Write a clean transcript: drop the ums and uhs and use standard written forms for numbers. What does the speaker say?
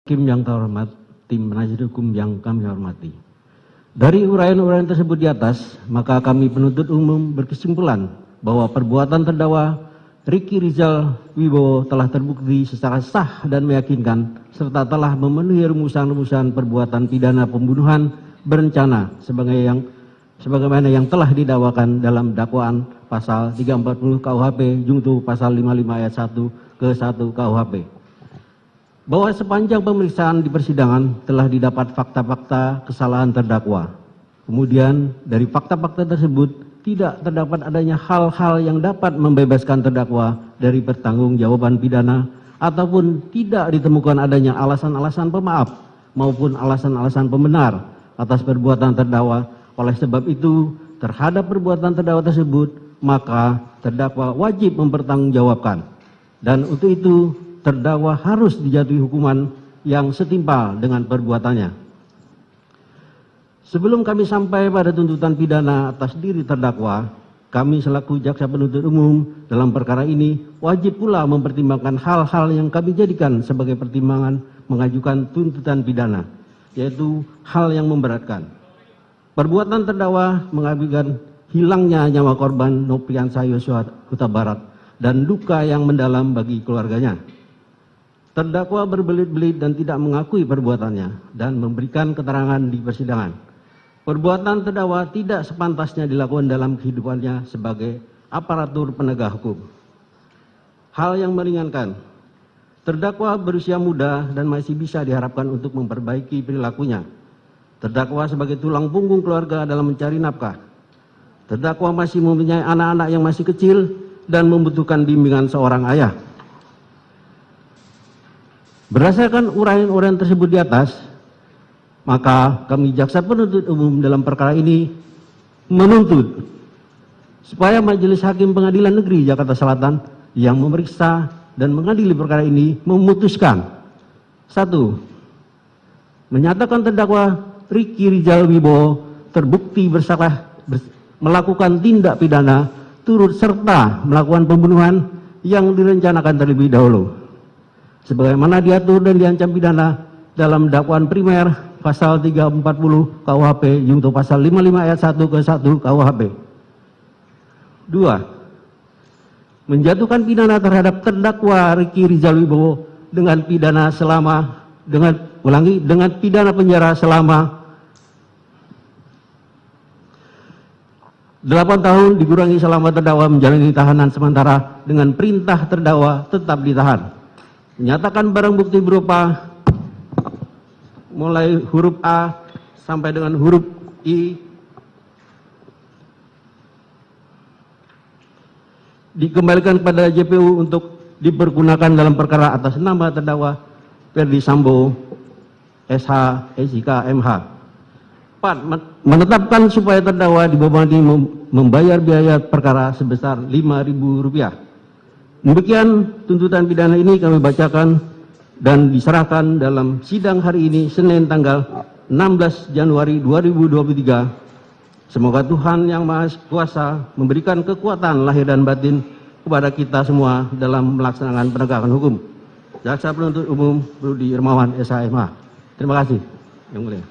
Hakim yang terhormat, tim penasihat hukum yang kami hormati. Dari uraian-uraian tersebut di atas, maka kami penuntut umum berkesimpulan bahwa perbuatan terdakwa Ricky Rizal Wibowo telah terbukti secara sah dan meyakinkan serta telah memenuhi rumusan-rumusan perbuatan pidana pembunuhan berencana sebagaimana yang telah didakwakan dalam dakwaan pasal 340 KUHP junto pasal 55 ayat 1 ke 1 KUHP. Bahwa sepanjang pemeriksaan di persidangan telah didapat fakta-fakta kesalahan terdakwa. Kemudian dari fakta-fakta tersebut tidak terdapat adanya hal-hal yang dapat membebaskan terdakwa dari pertanggungjawaban pidana ataupun tidak ditemukan adanya alasan-alasan pemaaf maupun alasan-alasan pembenar atas perbuatan terdakwa. Oleh sebab itu, terhadap perbuatan terdakwa tersebut, maka terdakwa wajib mempertanggungjawabkan. Dan untuk itu, terdakwa harus dijatuhi hukuman yang setimpal dengan perbuatannya. Sebelum kami sampai pada tuntutan pidana atas diri terdakwa, kami selaku jaksa penuntut umum dalam perkara ini wajib pula mempertimbangkan hal-hal yang kami jadikan sebagai pertimbangan mengajukan tuntutan pidana, yaitu hal yang memberatkan. Perbuatan terdakwa mengakibatkan hilangnya nyawa korban Nopriansa Yosua Huta Barat dan duka yang mendalam bagi keluarganya. Terdakwa berbelit-belit dan tidak mengakui perbuatannya dan memberikan keterangan di persidangan. Perbuatan terdakwa tidak sepantasnya dilakukan dalam kehidupannya sebagai aparatur penegak hukum. Hal yang meringankan, terdakwa berusia muda dan masih bisa diharapkan untuk memperbaiki perilakunya. Terdakwa sebagai tulang punggung keluarga dalam mencari nafkah. Terdakwa masih mempunyai anak-anak yang masih kecil dan membutuhkan bimbingan seorang ayah. Berdasarkan uraian-uraian tersebut di atas, maka kami jaksa penuntut umum dalam perkara ini menuntut supaya Majelis Hakim Pengadilan Negeri Jakarta Selatan yang memeriksa dan mengadili perkara ini memutuskan: 1. Menyatakan terdakwa Ricky Rizal Wibowo terbukti bersalah melakukan tindak pidana turut serta melakukan pembunuhan yang direncanakan terlebih dahulu, sebagaimana diatur dan diancam pidana dalam dakwaan primer pasal 340 KUHP junto pasal 55 ayat 1 ke 1 KUHP. 2. Menjatuhkan pidana terhadap terdakwa Ricky Rizal Wibowo dengan pidana pidana penjara selama 8 tahun dikurangi selama terdakwa menjalani tahanan sementara dengan perintah terdakwa tetap ditahan. Menyatakan barang bukti berupa mulai huruf A sampai dengan huruf I dikembalikan kepada JPU untuk dipergunakan dalam perkara atas nama terdakwa Ferdi Sambo SH SIK MH. 4. Menetapkan supaya terdakwa dibebani membayar biaya perkara sebesar Rp5.000. Demikian tuntutan pidana ini kami bacakan dan diserahkan dalam sidang hari ini Senin tanggal 16 Januari 2023. Semoga Tuhan Yang Maha Kuasa memberikan kekuatan lahir dan batin kepada kita semua dalam melaksanakan penegakan hukum. Jaksa Penuntut Umum Rudi Irmawan SH MH. Terima kasih. Yang mulia.